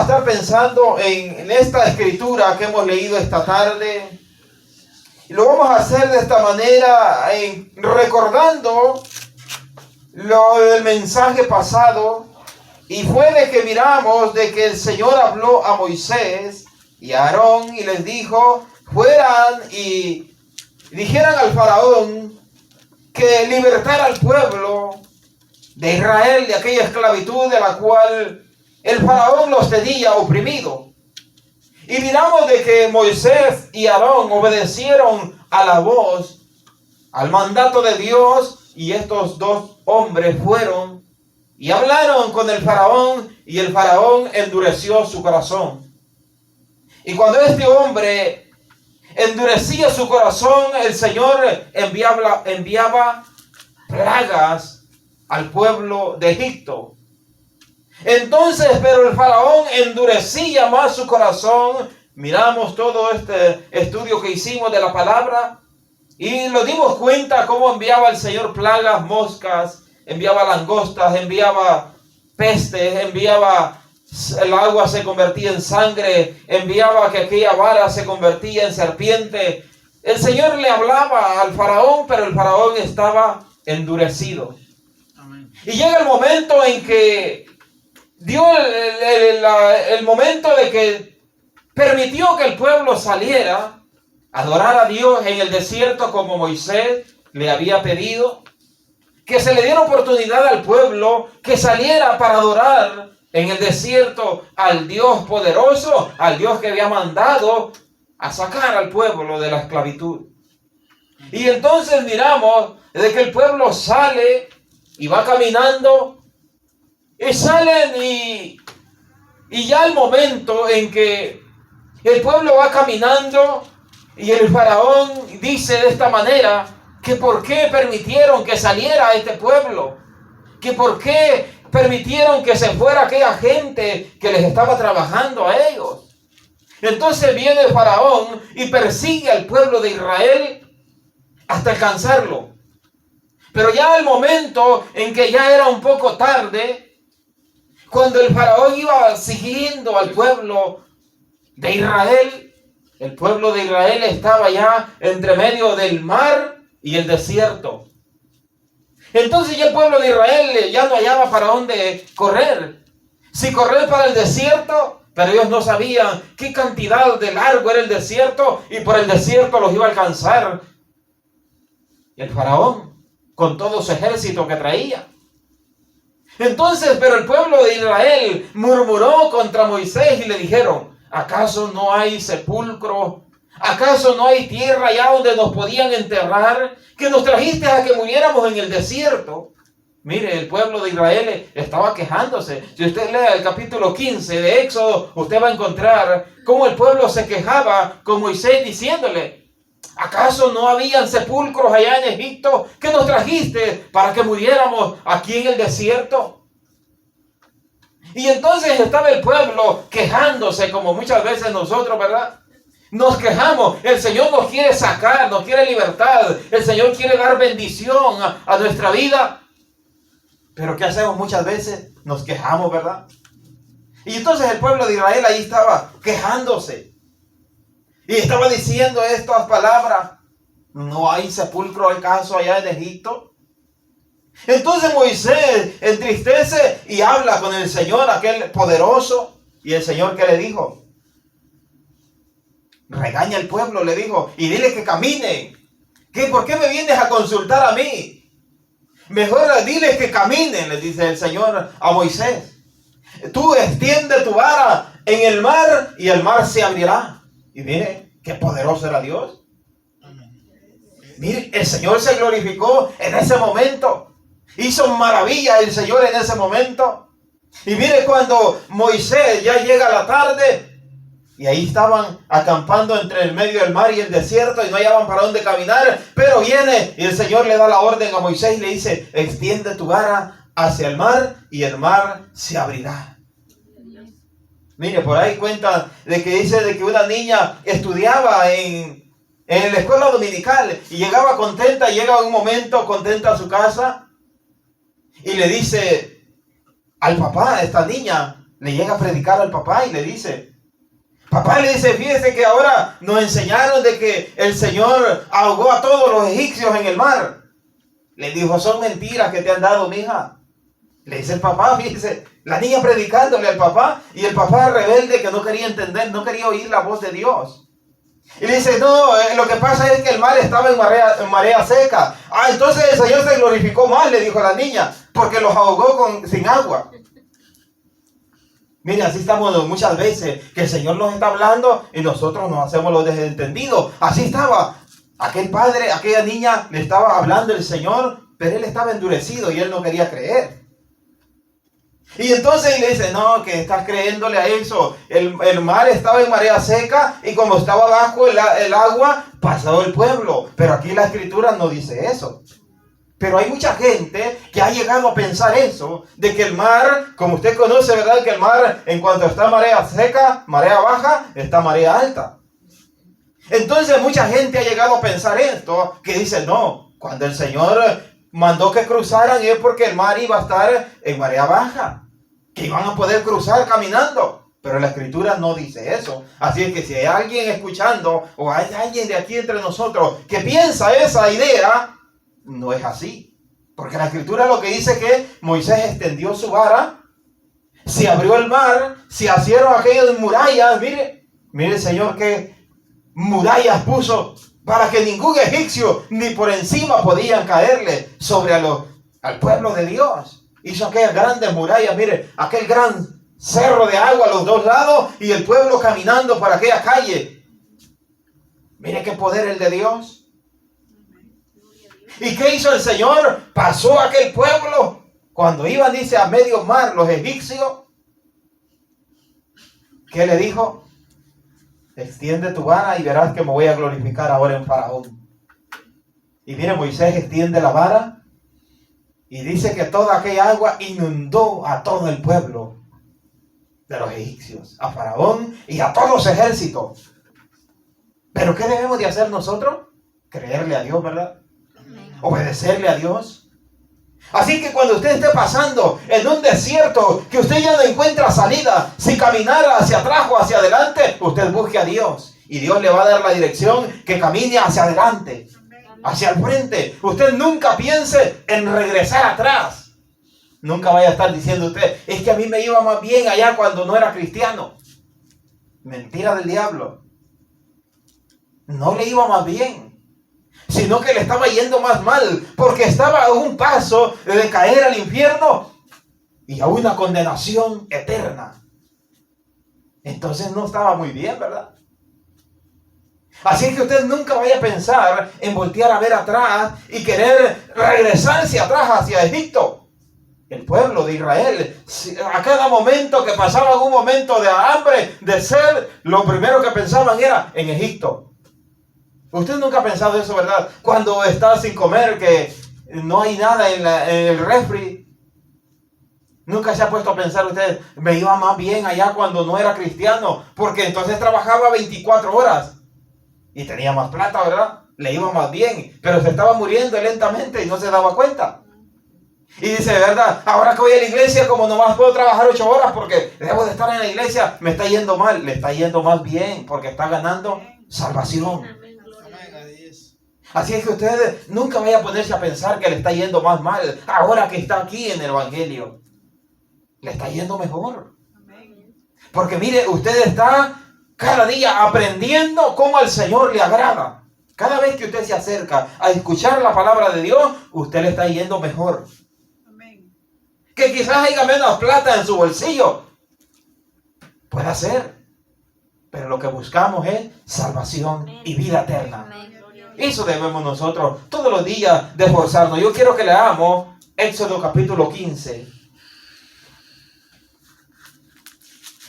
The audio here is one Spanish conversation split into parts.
a estar pensando en esta escritura que hemos leído esta tarde. Y lo vamos a hacer de esta manera, recordando el mensaje pasado. Y fue de que miramos de que el Señor habló a Moisés y a Aarón y les dijo, fueran y dijeran al faraón que libertara al pueblo de Israel de aquella esclavitud de la cual el faraón los tenía oprimido. Y miramos de que Moisés y Aarón obedecieron a la voz, al mandato de Dios, y estos dos hombres fueron y hablaron con el faraón, y el faraón endureció su corazón. Y cuando este hombre endurecía su corazón, el Señor enviaba plagas al pueblo de Egipto. Entonces, pero el faraón endurecía más su corazón. Miramos todo este estudio que hicimos de la palabra y nos dimos cuenta cómo enviaba el Señor plagas, moscas, enviaba langostas, enviaba pestes, enviaba el agua se convertía en sangre, enviaba que aquella vara se convertía en serpiente. El Señor le hablaba al faraón, pero el faraón estaba endurecido. Amén. Y llega el momento en que dio el momento de que permitió que el pueblo saliera a adorar a Dios en el desierto como Moisés le había pedido, que se le diera oportunidad al pueblo que saliera para adorar en el desierto al Dios poderoso, al Dios que había mandado a sacar al pueblo de la esclavitud. Y entonces miramos de que el pueblo sale y va caminando. Y salen y ya el momento en que el pueblo va caminando y el faraón dice de esta manera que por qué permitieron que saliera este pueblo, que por qué permitieron que se fuera aquella gente que les estaba trabajando a ellos. Entonces viene el faraón y persigue al pueblo de Israel hasta alcanzarlo. Pero ya el momento en que ya era un poco tarde, cuando el faraón iba siguiendo al pueblo de Israel, el pueblo de Israel estaba ya entre medio del mar y el desierto. Entonces ya el pueblo de Israel ya no hallaba para dónde correr. Si correr para el desierto, pero ellos no sabían qué cantidad de largo era el desierto y por el desierto los iba a alcanzar el faraón con todo su ejército que traía. Entonces, pero el pueblo de Israel murmuró contra Moisés y le dijeron, ¿acaso no hay sepulcro? ¿Acaso no hay tierra allá donde nos podían enterrar? Que nos trajiste a que muriéramos en el desierto. Mire, el pueblo de Israel estaba quejándose. Si usted lee el capítulo 15 de Éxodo, usted va a encontrar cómo el pueblo se quejaba con Moisés diciéndole, ¿acaso no habían sepulcros allá en Egipto que nos trajiste para que muriéramos aquí en el desierto? Y entonces estaba el pueblo quejándose como muchas veces nosotros, ¿verdad? Nos quejamos. El Señor nos quiere sacar, nos quiere libertad. El Señor quiere dar bendición a nuestra vida. Pero ¿qué hacemos muchas veces? Nos quejamos, ¿verdad? Y entonces el pueblo de Israel ahí estaba quejándose. Y estaba diciendo estas palabras. ¿No hay sepulcro acaso allá en Egipto? Entonces Moisés entristece y habla con el Señor, aquel poderoso. Y el Señor, ¿qué le dijo? Regaña al pueblo, le dijo, y dile que caminen. ¿Por qué me vienes a consultar a mí? Mejor diles que caminen, le dice el Señor a Moisés. Tú extiende tu vara en el mar y el mar se abrirá. Y mire, qué poderoso era Dios. Mire, el Señor se glorificó en ese momento. Hizo maravillas el Señor en ese momento. Y mire cuando Moisés ya llega a la tarde, y ahí estaban acampando entre el medio del mar y el desierto y no hallaban para dónde caminar. Pero viene y el Señor le da la orden a Moisés y le dice, extiende tu vara hacia el mar y el mar se abrirá. Mire, por ahí cuenta de que dice de que una niña estudiaba en la escuela dominical y llegaba contenta, llega un momento contenta a su casa y le dice al papá, esta niña, le llega a predicar al papá y le dice, papá, le dice, fíjese que ahora nos enseñaron de que el Señor ahogó a todos los egipcios en el mar. Le dijo, son mentiras que te han dado, mija. Le dice el papá, fíjese, la niña predicándole al papá, y el papá rebelde que no quería entender, no quería oír la voz de Dios. Y le dice, no, lo que pasa es que el mar estaba en marea seca. Ah, entonces el Señor se glorificó más, le dijo la niña, porque los ahogó sin agua. Mire, así estamos muchas veces, que el Señor nos está hablando y nosotros nos hacemos los desentendidos. Así estaba aquel padre, aquella niña, le estaba hablando el Señor, pero él estaba endurecido y él no quería creer. Y entonces le dice, no, que estás creyéndole a eso. El mar estaba en marea seca y como estaba bajo el agua, pasó el pueblo. Pero aquí la Escritura no dice eso. Pero hay mucha gente que ha llegado a pensar eso, de que el mar, como usted conoce, ¿verdad? Que el mar, en cuanto está marea seca, marea baja, está marea alta. Entonces mucha gente ha llegado a pensar esto, que dice, no, cuando el Señor mandó que cruzaran es porque el mar iba a estar en marea baja, que iban a poder cruzar caminando. Pero la Escritura no dice eso. Así es que si hay alguien escuchando, o hay alguien de aquí entre nosotros que piensa esa idea, no es así, porque la Escritura lo que dice es que Moisés extendió su vara, se abrió el mar, se hicieron aquellas murallas. Mire el Señor que murallas puso para que ningún egipcio ni por encima podían caerle sobre al pueblo de Dios. Hizo aquellas grandes murallas, mire, aquel gran cerro de agua a los dos lados y el pueblo caminando por aquella calle. Mire qué poder el de Dios. ¿Y qué hizo el Señor? Pasó aquel pueblo. Cuando iban, dice, a medio mar los egipcios. ¿Qué le dijo? Extiende tu vara y verás que me voy a glorificar ahora en Faraón. Y mire, Moisés extiende la vara y dice que toda aquella agua inundó a todo el pueblo de los egipcios, a Faraón y a todos los ejércitos. ¿Pero qué debemos de hacer nosotros? Creerle a Dios, ¿verdad? Obedecerle a Dios. Así que cuando usted esté pasando en un desierto, que usted ya no encuentra salida, si caminar hacia atrás o hacia adelante, usted busque a Dios y Dios le va a dar la dirección que camine hacia adelante, hacia el frente. Usted nunca piense en regresar atrás. Nunca vaya a estar diciendo usted, es que a mí me iba más bien allá cuando no era cristiano. Mentira del diablo. No le iba más bien, sino que le estaba yendo más mal, porque estaba a un paso de caer al infierno y a una condenación eterna. Entonces no estaba muy bien, ¿verdad? Así que usted nunca vaya a pensar en voltear a ver atrás y querer regresarse atrás hacia Egipto. El pueblo de Israel, a cada momento que pasaban un momento de hambre, de sed, lo primero que pensaban era en Egipto. Usted nunca ha pensado eso, ¿verdad? Cuando está sin comer, que no hay nada en el refri. Nunca se ha puesto a pensar usted, me iba más bien allá cuando no era cristiano, porque entonces trabajaba 24 horas y tenía más plata, ¿verdad? Le iba más bien, pero se estaba muriendo lentamente y no se daba cuenta. Y dice, ¿verdad? Ahora que voy a la iglesia, como nomás puedo trabajar 8 horas porque debo de estar en la iglesia, me está yendo mal. Le está yendo más bien porque está ganando salvación. Así es que usted nunca vaya a ponerse a pensar que le está yendo más mal ahora que está aquí en el Evangelio. Le está yendo mejor. Porque mire, usted está cada día aprendiendo cómo al Señor le agrada. Cada vez que usted se acerca a escuchar la palabra de Dios, usted le está yendo mejor. Que quizás haya menos plata en su bolsillo. Puede ser. Pero lo que buscamos es salvación y vida eterna. Eso debemos nosotros todos los días de esforzarnos. Yo quiero que leamos Éxodo capítulo 15.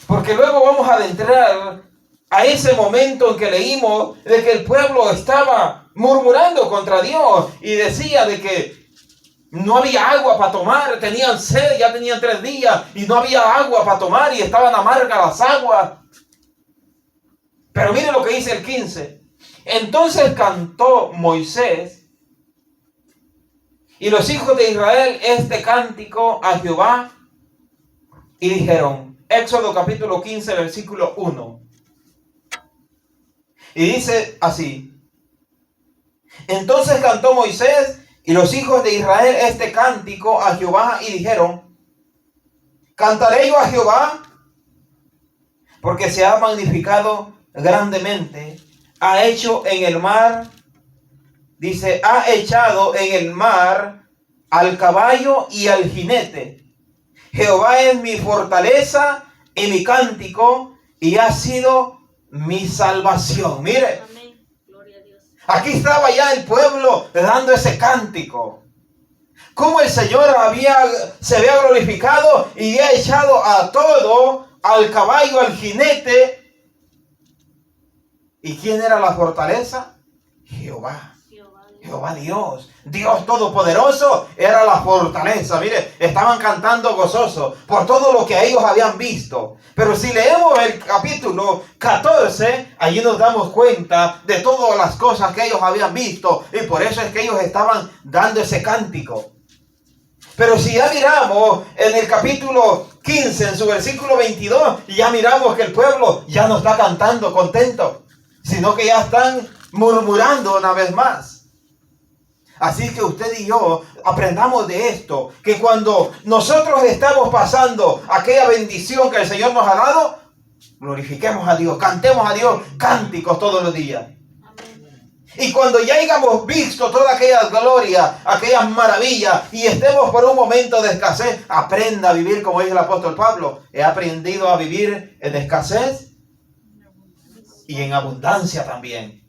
Porque luego vamos a adentrar a ese momento en que leímos de que el pueblo estaba murmurando contra Dios y decía de que no había agua para tomar, tenían sed, ya tenían 3 días y no había agua para tomar y estaban amargas las aguas. Pero mire lo que dice el 15. Entonces cantó Moisés y los hijos de Israel este cántico a Jehová y dijeron, Éxodo capítulo 15, versículo 1. Y dice así: entonces cantó Moisés y los hijos de Israel este cántico a Jehová y dijeron: cantaré yo a Jehová porque se ha magnificado grandemente, ha hecho en el mar, dice, ha echado en el mar al caballo y al jinete. Jehová es mi fortaleza y mi cántico y ha sido mi salvación. Mire, Amén. Gloria a Dios. aquí estaba ya el pueblo dando ese cántico. Cómo el Señor se había glorificado y había echado a todo, al caballo, al jinete. ¿Y quién era la fortaleza? Jehová. Jehová Dios, Dios Todopoderoso era la fortaleza. Mire, estaban cantando gozosos por todo lo que ellos habían visto. Pero si leemos el capítulo 14, allí nos damos cuenta de todas las cosas que ellos habían visto. Y por eso es que ellos estaban dando ese cántico. Pero si ya miramos en el capítulo 15, en su versículo 22, ya miramos que el pueblo ya no está cantando contento, sino que ya están murmurando una vez más. Así que usted y yo aprendamos de esto, que cuando nosotros estamos pasando aquella bendición que el Señor nos ha dado, glorifiquemos a Dios, cantemos a Dios cánticos todos los días. Y cuando ya hayamos visto toda aquella gloria, aquellas maravillas, y estemos por un momento de escasez, aprenda a vivir como dice el apóstol Pablo. He aprendido a vivir en escasez y en abundancia también.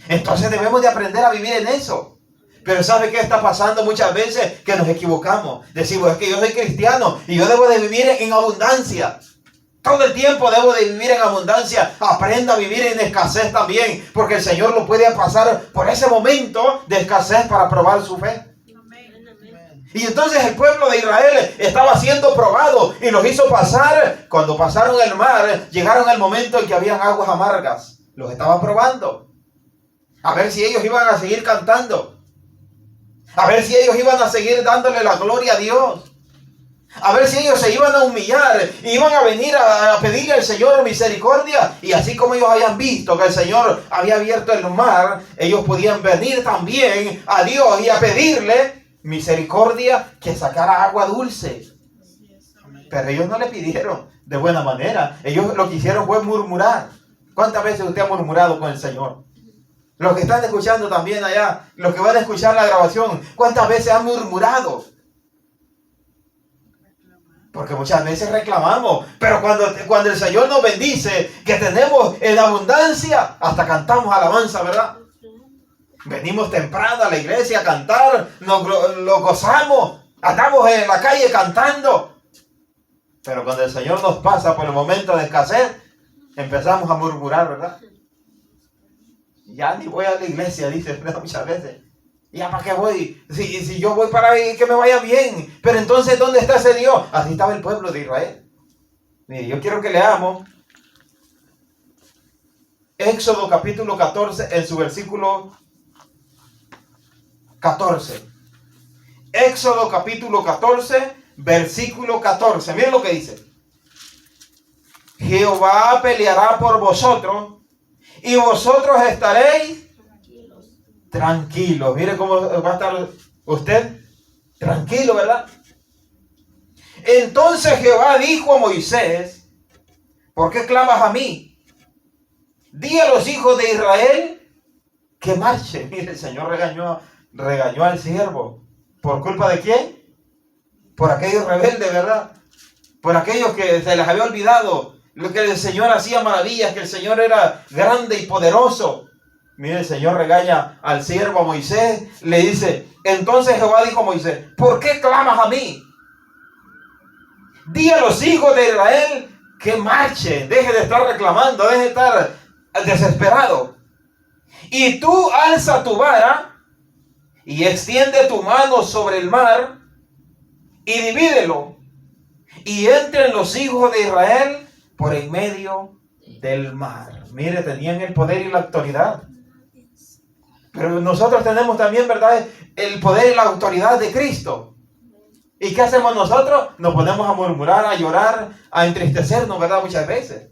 Entonces debemos de aprender a vivir en eso. Pero ¿sabe qué está pasando muchas veces? Que nos equivocamos. Decimos, es que yo soy cristiano y yo debo de vivir en abundancia. Todo el tiempo debo de vivir en abundancia. Aprenda a vivir en escasez también, porque el Señor lo puede pasar por ese momento de escasez para probar su fe. Y entonces el pueblo de Israel estaba siendo probado y los hizo pasar. Cuando pasaron el mar, llegaron al momento en que habían aguas amargas. Los estaba probando. A ver si ellos iban a seguir cantando. A ver si ellos iban a seguir dándole la gloria a Dios. A ver si ellos se iban a humillar, iban a venir a pedirle al Señor misericordia. Y así como ellos habían visto que el Señor había abierto el mar, ellos podían venir también a Dios y a pedirle misericordia, que sacara agua dulce. Pero ellos no le pidieron de buena manera. Ellos lo que hicieron fue murmurar. ¿Cuántas veces usted ha murmurado con el Señor? Los que están escuchando también allá, los que van a escuchar la grabación, ¿cuántas veces han murmurado? Porque muchas veces reclamamos, pero cuando el Señor nos bendice, que tenemos en abundancia, hasta cantamos alabanza, ¿verdad? Venimos temprano a la iglesia a cantar, lo gozamos, andamos en la calle cantando. Pero cuando el Señor nos pasa por el momento de escasez, empezamos a murmurar, ¿verdad? Ya ni voy a la iglesia, dice muchas veces. ¿Ya para qué voy? Si yo voy para que me vaya bien. Pero entonces, ¿dónde está ese Dios? Así estaba el pueblo de Israel. Mire, yo quiero que leamos Éxodo capítulo 14 en su versículo 14. Éxodo capítulo 14, versículo 14. Miren lo que dice. Jehová peleará por vosotros y vosotros estaréis tranquilos. Mire cómo va a estar usted tranquilo, ¿verdad? Entonces Jehová dijo a Moisés: ¿por qué clamas a mí? Di a los hijos de Israel que marchen. Mire, el Señor regañó al siervo. ¿Por culpa de quién? Por aquellos rebeldes, ¿verdad? Por aquellos que se les había olvidado lo que el Señor hacía maravillas, que el Señor era grande y poderoso. Mire, el Señor regaña al siervo, a Moisés, le dice: entonces Jehová dijo a Moisés: ¿por qué clamas a mí? Di a los hijos de Israel que marchen, deje de estar reclamando, deje de estar desesperado. Y tú alza tu vara y extiende tu mano sobre el mar y divídelo, y entren los hijos de Israel por en medio del mar. Mire, tenían el poder y la autoridad. Pero nosotros tenemos también, ¿verdad?, el poder y la autoridad de Cristo. ¿Y qué hacemos nosotros? Nos ponemos a murmurar, a llorar, a entristecernos, ¿verdad? Muchas veces.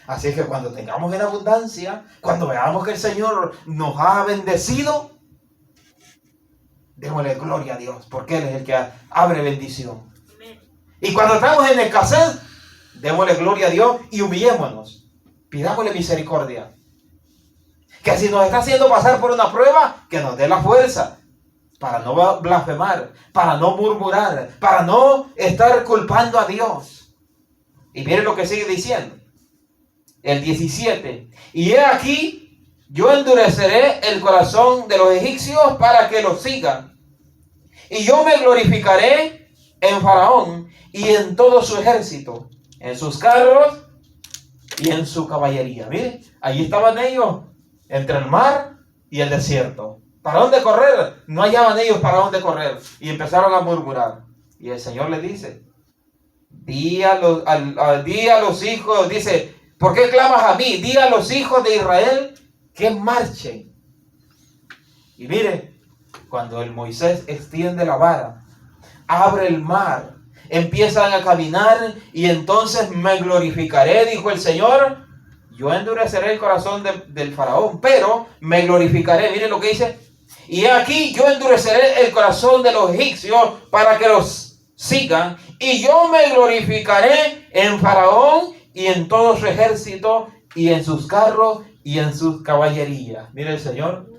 Así que cuando tengamos en abundancia, cuando veamos que el Señor nos ha bendecido, démosle gloria a Dios, porque Él es el que abre bendición. Y cuando estamos en escasez, démosle gloria a Dios y humillémonos. Pidámosle misericordia. Que si nos está haciendo pasar por una prueba, que nos dé la fuerza para no blasfemar, para no murmurar, para no estar culpando a Dios. Y miren lo que sigue diciendo. El 17. Y he aquí, yo endureceré el corazón de los egipcios para que los sigan. Y yo me glorificaré en Faraón y en todo su ejército, en sus carros y en su caballería. Miren, allí estaban ellos, entre el mar y el desierto. ¿Para dónde correr? No hallaban ellos para dónde correr. Y empezaron a murmurar. Y el Señor les dice, di a los hijos, dice, ¿por qué clamas a mí? Di a los hijos de Israel que marchen. Y mire, cuando el Moisés extiende la vara, abre el mar, empiezan a caminar y entonces me glorificaré, dijo el Señor. Yo endureceré el corazón del faraón, pero me glorificaré. Miren lo que dice. Y aquí yo endureceré el corazón de los egipcios para que los sigan. Y yo me glorificaré en Faraón y en todo su ejército y en sus carros y en sus caballerías. Mire, el Señor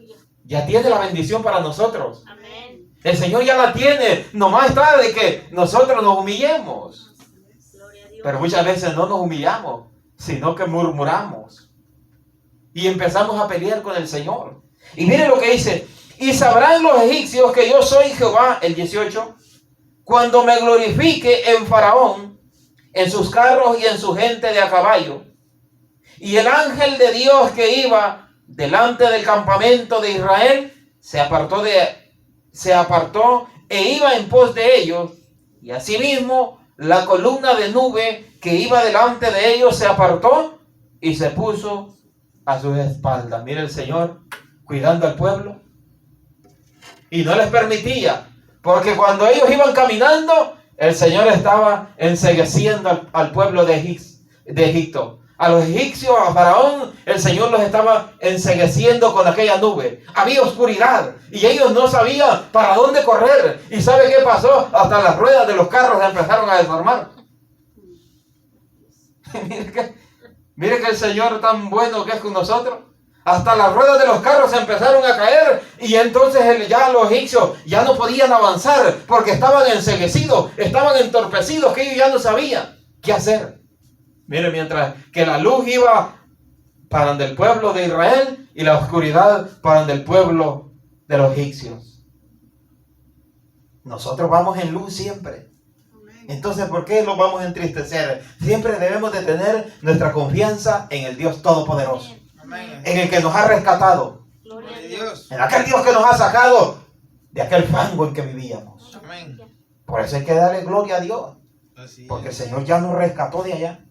ya tiene la bendición para nosotros. Amén. El Señor ya la tiene. Nomás está de que nosotros nos humillemos. Pero muchas veces no nos humillamos, sino que murmuramos. Y empezamos a pelear con el Señor. Y mire lo que dice. Y sabrán los egipcios que yo soy Jehová, el 18, cuando me glorifique en Faraón, en sus carros y en su gente de a caballo. Y el ángel de Dios que iba delante del campamento de Israel se apartó e iba en pos de ellos. Y asimismo la columna de nube que iba delante de ellos se apartó y se puso a sus espaldas. Mire el Señor cuidando al pueblo. Y no les permitía, porque cuando ellos iban caminando, el Señor estaba encegueciendo al pueblo de Egipto. A los egipcios, a Faraón, el Señor los estaba encegueciendo con aquella nube. Había oscuridad y ellos no sabían para dónde correr. ¿Y sabe qué pasó? Hasta las ruedas de los carros empezaron a desarmar. Mire que el Señor tan bueno que es con nosotros. Hasta las ruedas de los carros se empezaron a caer y entonces ya los egipcios ya no podían avanzar porque estaban enceguecidos, estaban entorpecidos, que ellos ya no sabían qué hacer. Mire, mientras que la luz iba para donde el pueblo de Israel y la oscuridad para donde el pueblo de los egipcios. Nosotros vamos en luz siempre. Entonces, ¿por qué nos vamos a entristecer? Siempre debemos de tener nuestra confianza en el Dios Todopoderoso. Amén. En el que nos ha rescatado. Gloria a Dios. En aquel Dios que nos ha sacado de aquel fango en que vivíamos. Amén. Por eso hay que darle gloria a Dios. Porque el Señor ya nos rescató de allá.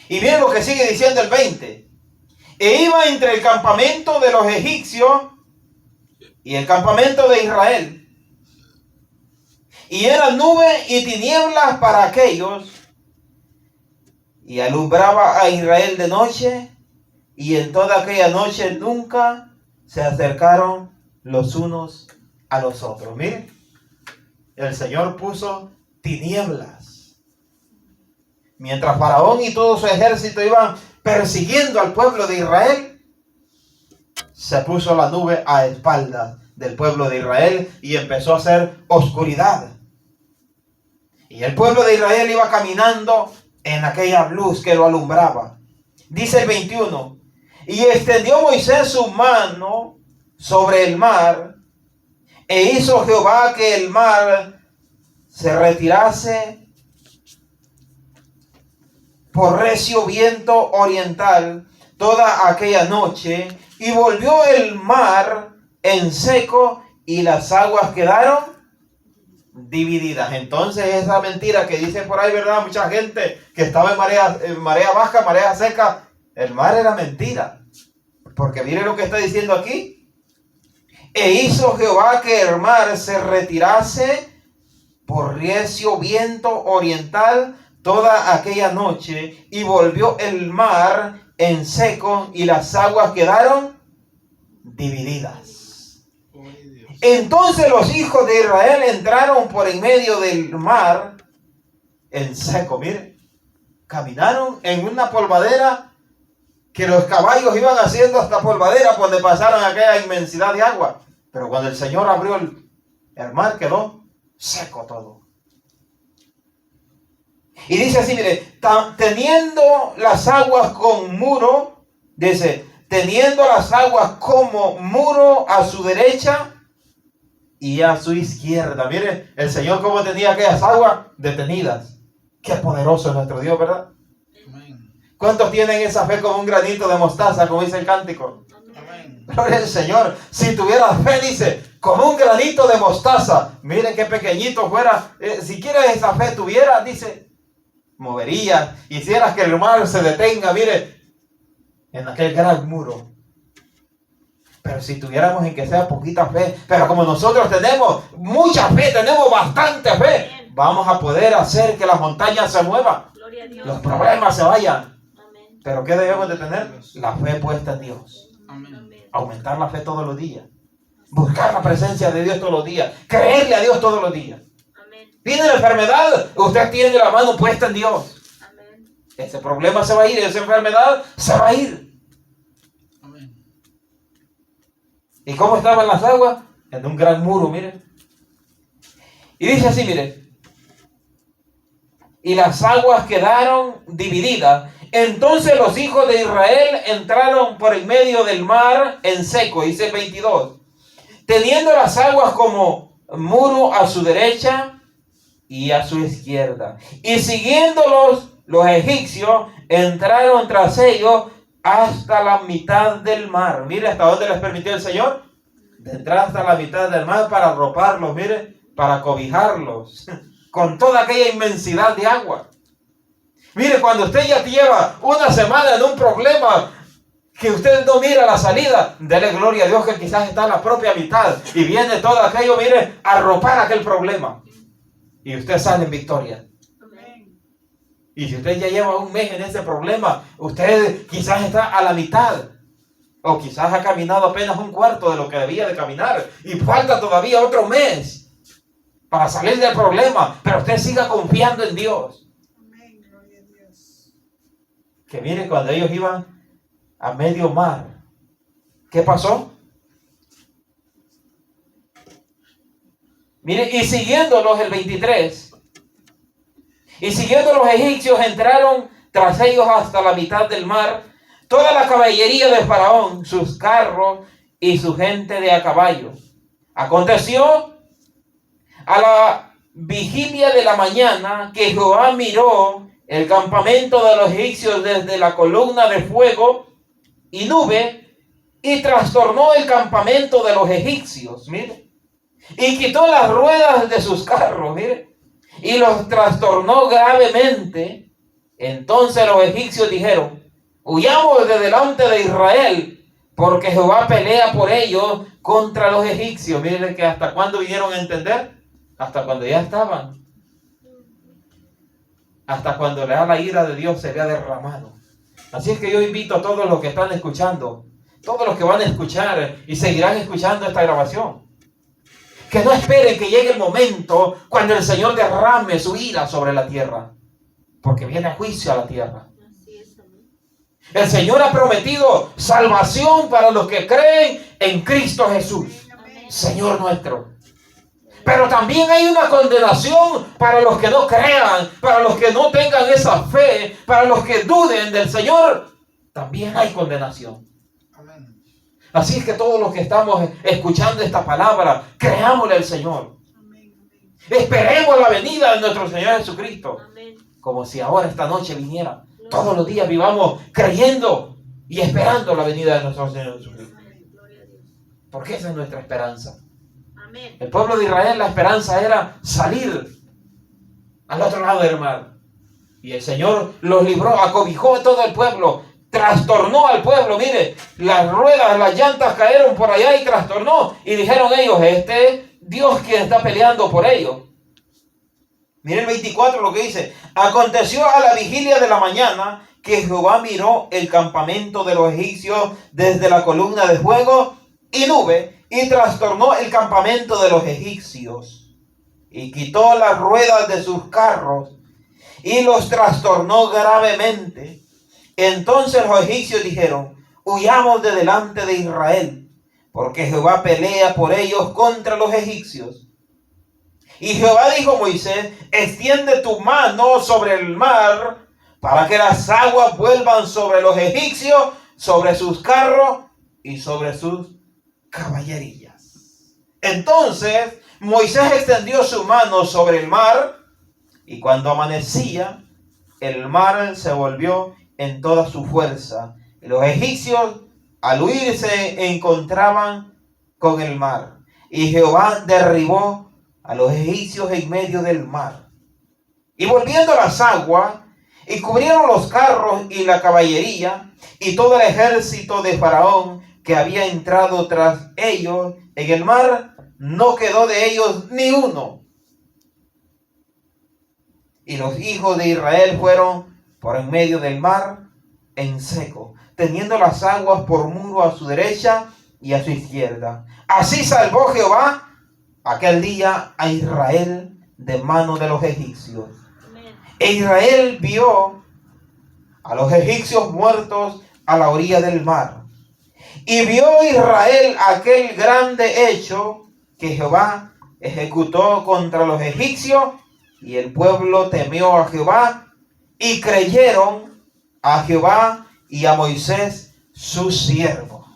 Y miren lo que sigue diciendo el 20. E iba entre el campamento de los egipcios y el campamento de Israel. Y era nube y tinieblas para aquellos. Y alumbraba a Israel de noche. Y en toda aquella noche nunca se acercaron los unos a los otros. Miren, el Señor puso tinieblas. Mientras Faraón y todo su ejército iban persiguiendo al pueblo de Israel, se puso la nube a espaldas del pueblo de Israel y empezó a hacer oscuridad. Y el pueblo de Israel iba caminando en aquella luz que lo alumbraba. Dice el 21, y extendió Moisés su mano sobre el mar, e hizo Jehová que el mar se retirase por recio viento oriental toda aquella noche, y volvió el mar en seco, y las aguas quedaron divididas. Entonces esa mentira que dice por ahí, ¿verdad? Mucha gente que estaba en marea baja, marea seca, el mar era mentira. Porque mire lo que está diciendo aquí. E hizo Jehová que el mar se retirase por recio viento oriental toda aquella noche, y volvió el mar en seco, y las aguas quedaron divididas. Entonces los hijos de Israel entraron por en medio del mar en seco. Miren, caminaron en una polvadera que los caballos iban haciendo hasta polvadera donde pasaron aquella inmensidad de agua. Pero cuando el Señor abrió el mar, quedó seco todo. Y dice así, mire, teniendo las aguas con muro, dice, teniendo las aguas como muro a su derecha y a su izquierda. Mire, el Señor como tenía aquellas aguas detenidas. Qué poderoso es nuestro Dios, ¿verdad? Amén. ¿Cuántos tienen esa fe como un granito de mostaza, como dice el cántico? Amén. Gloria al Señor. Si tuvieras fe, dice, como un granito de mostaza. Miren qué pequeñito fuera. Si quieres esa fe tuviera, dice, moverías, hicieras que el mar se detenga, mire, en aquel gran muro. Pero si tuviéramos en que sea poquita fe, pero como nosotros tenemos mucha fe, tenemos bastante fe, vamos a poder hacer que las montañas se muevan, los problemas se vayan. Amén. Pero ¿qué debemos de tener? La fe puesta en Dios. Amén. Aumentar la fe todos los días, buscar la presencia de Dios todos los días, creerle a Dios todos los días. Viene la enfermedad, usted tiene la mano puesta en Dios. Amén. Ese problema se va a ir, esa enfermedad se va a ir. Amén. ¿Y cómo estaban las aguas? En un gran muro, miren. Y dice así, miren. Y las aguas quedaron divididas. Entonces los hijos de Israel entraron por el medio del mar en seco, dice el 22. Teniendo las aguas como muro a su derecha y a su izquierda. Y siguiéndolos los egipcios, entraron tras ellos hasta la mitad del mar. Mire hasta dónde les permitió el Señor. De entrar hasta la mitad del mar para arroparlos, mire, para cobijarlos con toda aquella inmensidad de agua. Mire, cuando usted ya lleva una semana en un problema que usted no mira la salida, dele gloria a Dios que quizás está en la propia mitad y viene todo aquello, mire, a arropar aquel problema. Y usted sale en victoria. Amén. Y si usted ya lleva un mes en ese problema, usted quizás está a la mitad. O quizás ha caminado apenas un cuarto de lo que debía de caminar. Y falta todavía otro mes para salir del problema. Pero usted siga confiando en Dios. Amén. Gloria a Dios. Que mire, cuando ellos iban a medio mar, ¿qué pasó? Mire, y siguiéndolos el 23, y siguiendo los egipcios entraron tras ellos hasta la mitad del mar, toda la caballería de Faraón, sus carros y su gente de a caballo. Aconteció a la vigilia de la mañana que Jehová miró el campamento de los egipcios desde la columna de fuego y nube y trastornó el campamento de los egipcios, mire. Y quitó las ruedas de sus carros, mire, y los trastornó gravemente. Entonces los egipcios dijeron, huyamos de delante de Israel, porque Jehová pelea por ellos contra los egipcios. Miren que hasta cuándo vinieron a entender, hasta cuando ya estaban, hasta cuando la ira de Dios se había derramado. Así es que yo invito a todos los que están escuchando, todos los que van a escuchar y seguirán escuchando esta grabación, que no esperen que llegue el momento cuando el Señor derrame su ira sobre la tierra, porque viene a juicio a la tierra. El Señor ha prometido salvación para los que creen en Cristo Jesús, Señor nuestro. Pero también hay una condenación para los que no crean, para los que no tengan esa fe, para los que duden del Señor. También hay condenación. Así es que todos los que estamos escuchando esta palabra, creámosle al Señor. Esperemos la venida de nuestro Señor Jesucristo. Como si ahora esta noche viniera. Todos los días vivamos creyendo y esperando la venida de nuestro Señor Jesucristo. Porque esa es nuestra esperanza. El pueblo de Israel, la esperanza era salir al otro lado del mar. Y el Señor los libró, acobijó a todo el pueblo, trastornó al pueblo. Mire, las ruedas, las llantas cayeron por allá y trastornó. Y dijeron ellos, este Dios quien está peleando por ellos. Mire el 24 lo que dice. Aconteció a la vigilia de la mañana que Jehová miró el campamento de los egipcios desde la columna de fuego y nube y trastornó el campamento de los egipcios y quitó las ruedas de sus carros y los trastornó gravemente. Entonces los egipcios dijeron, huyamos de delante de Israel, porque Jehová pelea por ellos contra los egipcios. Y Jehová dijo a Moisés, extiende tu mano sobre el mar, para que las aguas vuelvan sobre los egipcios, sobre sus carros y sobre sus caballerías. Entonces Moisés extendió su mano sobre el mar, y cuando amanecía, el mar se volvió en toda su fuerza. Y los egipcios, al huir, se encontraban con el mar. Y Jehová derribó a los egipcios en medio del mar. Y volviendo las aguas, y cubrieron los carros y la caballería, y todo el ejército de Faraón que había entrado tras ellos en el mar, no quedó de ellos ni uno. Y los hijos de Israel fueron por en medio del mar en seco, teniendo las aguas por muro a su derecha y a su izquierda. Así salvó Jehová aquel día a Israel de mano de los egipcios. E Israel vio a los egipcios muertos a la orilla del mar. Y vio Israel aquel grande hecho que Jehová ejecutó contra los egipcios, y el pueblo temió a Jehová y creyeron a Jehová y a Moisés su siervo.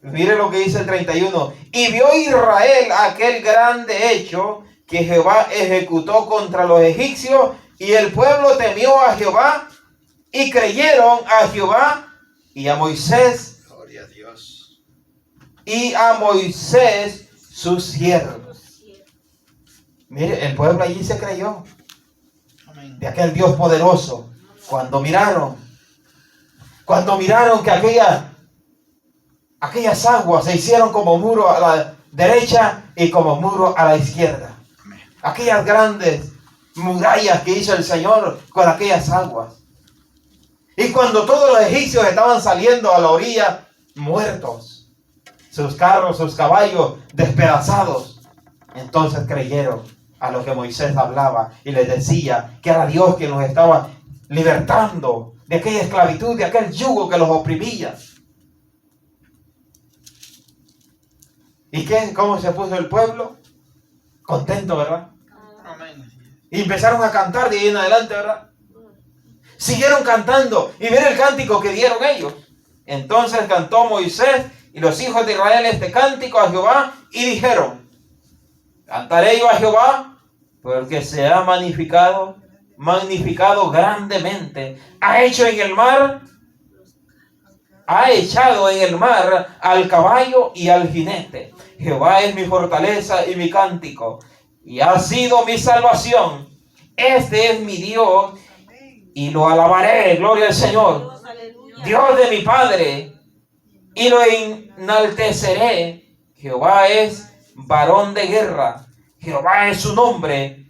Mire lo que dice el 31. Y vio Israel aquel grande hecho que Jehová ejecutó contra los egipcios, y el pueblo temió a Jehová y creyeron a Jehová y a Moisés. Gloria a Dios. Y a Moisés su siervo. Mire, el pueblo allí se creyó de aquel Dios poderoso. Cuando miraron que aquellas aguas se hicieron como muro a la derecha y como muro a la izquierda. Aquellas grandes murallas que hizo el Señor con aquellas aguas. Y cuando todos los egipcios estaban saliendo a la orilla muertos, sus carros, sus caballos despedazados, entonces creyeron a lo que Moisés hablaba y les decía que era Dios quien los estaba libertando de aquella esclavitud, de aquel yugo que los oprimía. ¿Y qué? ¿Cómo se puso el pueblo? Contento, ¿verdad? Amén. Y empezaron a cantar de ahí en adelante, ¿verdad? Siguieron cantando y miren el cántico que dieron ellos. Entonces cantó Moisés y los hijos de Israel este cántico a Jehová y dijeron: cantaré yo a Jehová porque se ha magnificado grandemente. Ha echado en el mar al caballo y al jinete. Jehová es mi fortaleza y mi cántico, y ha sido mi salvación. Este es mi Dios, y lo alabaré. Gloria al Señor. Dios de mi Padre, y lo enalteceré. Jehová es varón de guerra. Jehová es su nombre.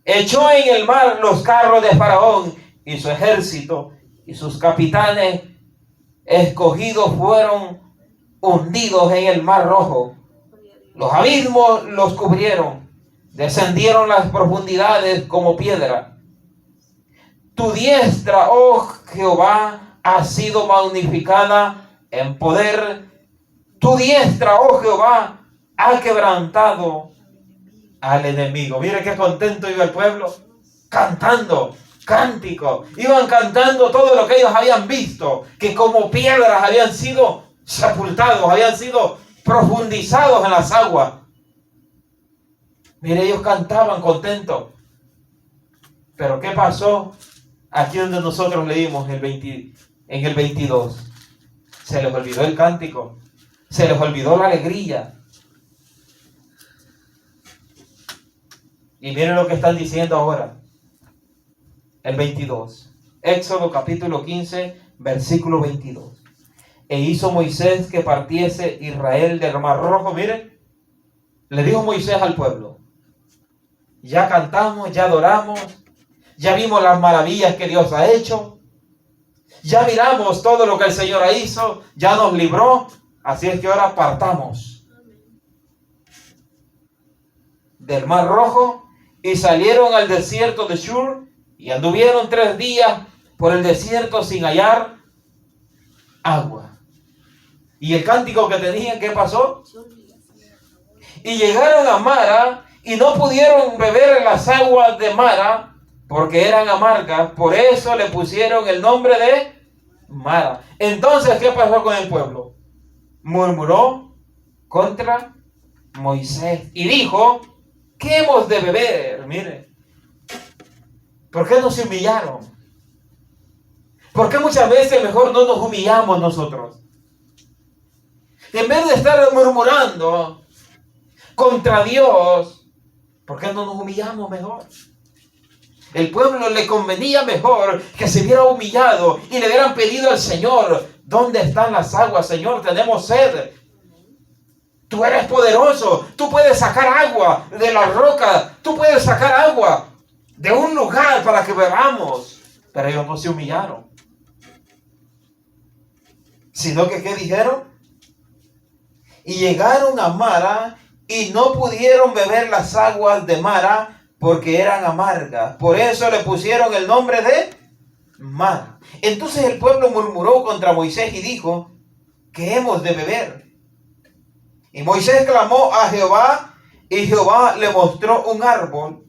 Echó en el mar los carros de Faraón y su ejército, y sus capitanes escogidos fueron hundidos en el mar rojo. Los abismos los cubrieron, descendieron las profundidades como piedra. Tu diestra, oh Jehová, ha sido magnificada en poder. Tu diestra, oh Jehová, ha quebrantado al enemigo. Mire qué contento iba el pueblo, cantando cántico. Iban cantando todo lo que ellos habían visto, que como piedras habían sido sepultados, habían sido profundizados en las aguas. Mire, ellos cantaban contentos. Pero ¿qué pasó? Aquí donde nosotros leímos en el 22. Se les olvidó el cántico. Se les olvidó la alegría. Y miren lo que están diciendo ahora. El 22. Éxodo capítulo 15, Versículo 22. E hizo Moisés que partiese Israel del Mar Rojo. Miren, le dijo Moisés al pueblo: ya cantamos, ya adoramos, ya vimos las maravillas que Dios ha hecho, ya miramos todo lo que el Señor hizo, ya nos libró, así es que ahora partamos del Mar Rojo y salieron al desierto de Shur y anduvieron 3 días por el desierto sin hallar agua. Y el cántico que tenían, ¿qué pasó? Y llegaron a Mara y no pudieron beber las aguas de Mara porque eran amargas. Por eso le pusieron el nombre de Mara. Entonces, ¿qué pasó con el pueblo? Murmuró contra Moisés y dijo: ¿qué hemos de beber? Mire, ¿por qué no se humillaron? ¿Por qué muchas veces mejor no nos humillamos nosotros? En vez de estar murmurando contra Dios, ¿por qué no nos humillamos mejor? El pueblo le convenía mejor que se hubiera humillado y le hubieran pedido al Señor: ¿dónde están las aguas, Señor? Tenemos sed. Tú eres poderoso, tú puedes sacar agua de la roca, tú puedes sacar agua de un lugar para que bebamos. Pero ellos no se humillaron. Sino que, ¿qué dijeron? Y llegaron a Mara y no pudieron beber las aguas de Mara porque eran amargas. Por eso le pusieron el nombre de Mara. Entonces el pueblo murmuró contra Moisés y dijo: ¿qué hemos de beber? Y Moisés clamó a Jehová y Jehová le mostró un árbol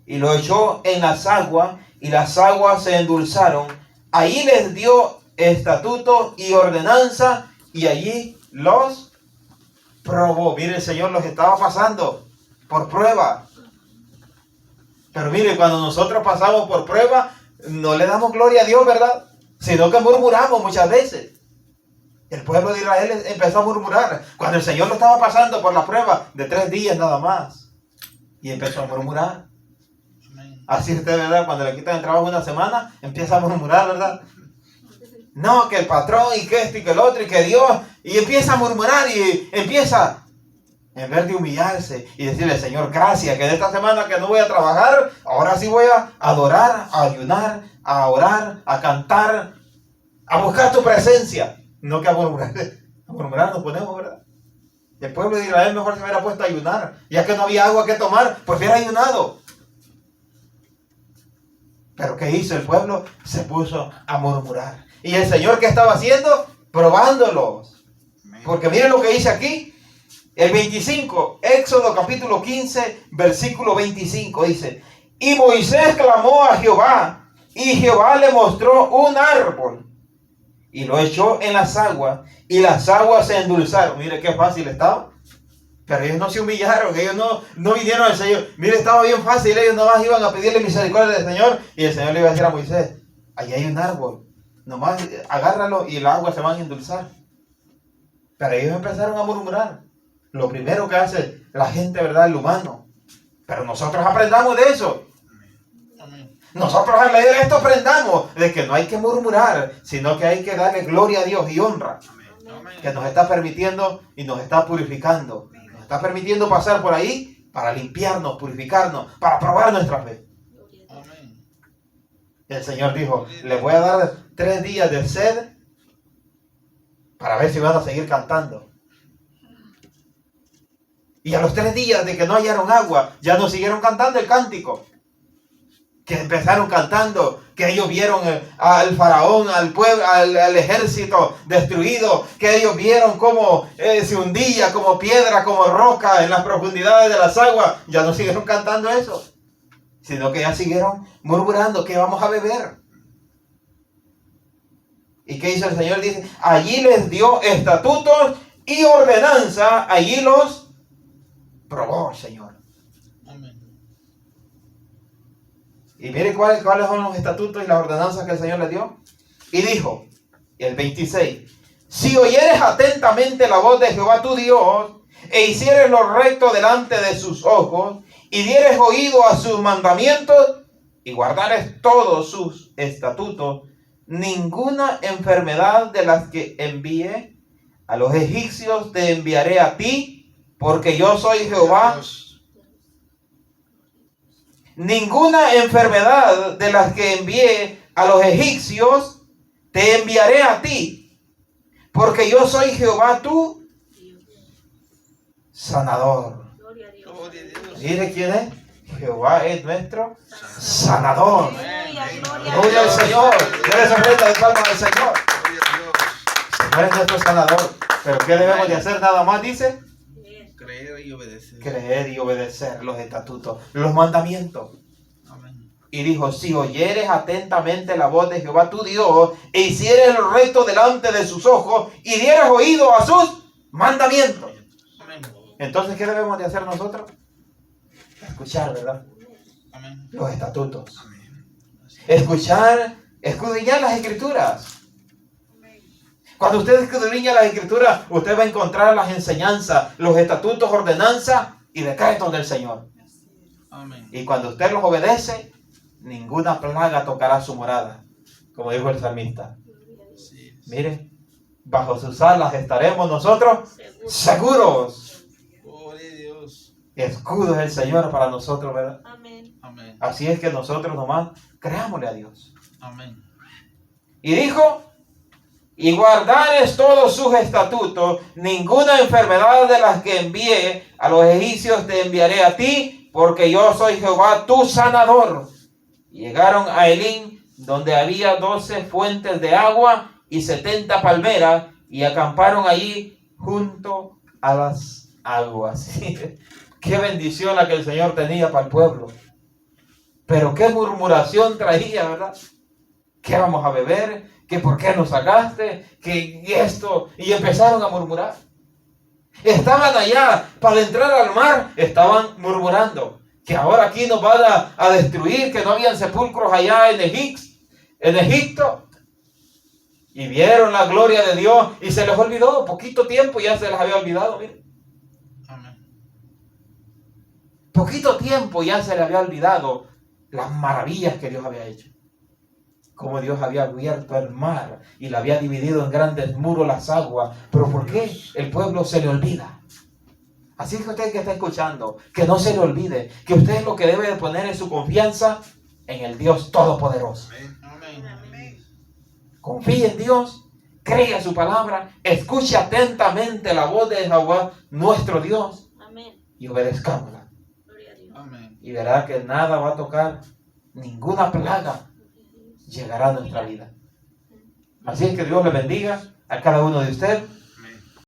y lo echó en las aguas y las aguas se endulzaron. Ahí les dio estatuto y ordenanza y allí los probó. Mire, el Señor los estaba pasando por prueba. Pero mire, cuando nosotros pasamos por prueba, no le damos gloria a Dios, ¿verdad? Sino que murmuramos muchas veces. El pueblo de Israel empezó a murmurar cuando el Señor lo estaba pasando por la prueba de 3 días nada más. Y empezó a murmurar. Así es usted, ¿verdad? Cuando le quitan el trabajo 1 semana, empieza a murmurar, ¿verdad? No, que el patrón y que esto y que el otro y que Dios. Y empieza a murmurar y empieza, en vez de humillarse y decirle: Señor, gracias que de esta semana que no voy a trabajar, ahora sí voy a adorar, a ayunar, a orar, a cantar, a buscar tu presencia. No que a murmurar. A murmurar nos ponemos, ¿verdad? El pueblo de Israel mejor se hubiera puesto a ayunar. Ya que no había agua que tomar, pues hubiera ayunado. Pero ¿qué hizo el pueblo? Se puso a murmurar. ¿Y el Señor qué estaba haciendo? Probándolos. Porque miren lo que dice aquí. El 25, Éxodo capítulo 15, versículo 25 dice: y Moisés clamó a Jehová, y Jehová le mostró un árbol, y lo echó en las aguas, y las aguas se endulzaron. Mire qué fácil estaba. Pero ellos no se humillaron, ellos no vinieron al Señor. Mire, estaba bien fácil, ellos nomás iban a pedirle misericordia al Señor, y el Señor le iba a decir a Moisés: allí hay un árbol, nomás agárralo y el agua se van a endulzar. Pero ellos empezaron a murmurar. Lo primero que hace la gente, ¿verdad? El humano. Pero nosotros aprendamos de eso. Nosotros al leer esto aprendamos de que no hay que murmurar, sino que hay que darle gloria a Dios y honra. Que nos está permitiendo y nos está purificando. Nos está permitiendo pasar por ahí para limpiarnos, purificarnos, para probar nuestra fe. Y el Señor dijo: les voy a dar 3 días de sed para ver si van a seguir cantando. Y a los 3 días de que no hallaron agua, ya no siguieron cantando el cántico. Que empezaron cantando, que ellos vieron al faraón, al pueblo, al ejército destruido, que ellos vieron cómo se hundía como piedra, como roca en las profundidades de las aguas. Ya no siguieron cantando eso, sino que ya siguieron murmurando: ¿qué vamos a beber? ¿Y qué hizo el Señor? Dice: allí les dio estatutos y ordenanza, allí los probó el Señor. Amén. Y mire cuáles son los estatutos y las ordenanzas que el Señor les dio. Y dijo, el 26, si oyeres atentamente la voz de Jehová tu Dios, e hicieres lo recto delante de sus ojos, y dieres oído a sus mandamientos, y guardares todos sus estatutos, ninguna enfermedad de las que envié a los egipcios te enviaré a ti, porque yo soy Jehová. Dios. Ninguna enfermedad de las que envié a los egipcios te enviaré a ti, porque yo soy Jehová tu sanador. Gloria a Dios. Gloria a Dios. Mire quién es. Jehová es nuestro sanador. Aleluya, Gloria al Señor. Dale ofrenda de palmas al Señor. Gloria a Dios. Señor es nuestro sanador. Pero ¿qué debemos de hacer nada más? Dice. Creer y obedecer. Creer y obedecer los estatutos, los mandamientos. Amén. Y dijo, si oyeres atentamente la voz de Jehová tu Dios, e hicieres lo recto delante de sus ojos, y dieres oído a sus mandamientos. Amén. Entonces, ¿qué debemos de hacer nosotros? Escuchar, ¿verdad? Amén. Los estatutos. Amén. Escuchar, escudriñar las escrituras. Cuando usted escudriña las escrituras, usted va a encontrar las enseñanzas, los estatutos, ordenanzas y decretos del Señor. Amén. Y cuando usted los obedece, ninguna plaga tocará su morada, como dijo el salmista. Sí. Mire, bajo sus alas estaremos nosotros seguros. Gloria a Dios. Escudo es el Señor para nosotros, ¿verdad? Amén. Amén. Así es que nosotros nomás creámosle a Dios. Amén. Y dijo, y guardares todos sus estatutos, ninguna enfermedad de las que envié a los egipcios te enviaré a ti, porque yo soy Jehová tu sanador. Y llegaron a Elim, donde había 12 fuentes de agua y 70 palmeras, y acamparon allí junto a las aguas. Qué bendición la que el Señor tenía para el pueblo. Pero qué murmuración traía, ¿verdad? ¿Qué vamos a beber? ¿Que por qué nos sacaste? ¿Que esto? Y empezaron a murmurar. Estaban allá para entrar al mar, estaban murmurando. Que ahora aquí nos van a destruir, que no habían sepulcros allá en Egipto. Y vieron la gloria de Dios y se les olvidó. Poquito tiempo ya se les había olvidado. Miren. Amén. Poquito tiempo ya se les había olvidado las maravillas que Dios había hecho. Como Dios había abierto el mar y le había dividido en grandes muros las aguas. Pero ¿por qué el pueblo se le olvida? Así que usted que está escuchando, que no se le olvide, que usted lo que debe de poner es su confianza en el Dios Todopoderoso. Amén. Amén. Confíe en Dios, crea su palabra, escuche atentamente la voz de Jehová, nuestro Dios, Amén. y obedezcámosla. Gloria a Dios. Amén. Y verá que nada va a tocar, ninguna plaga llegará a nuestra vida. Así es que Dios le bendiga a cada uno de ustedes.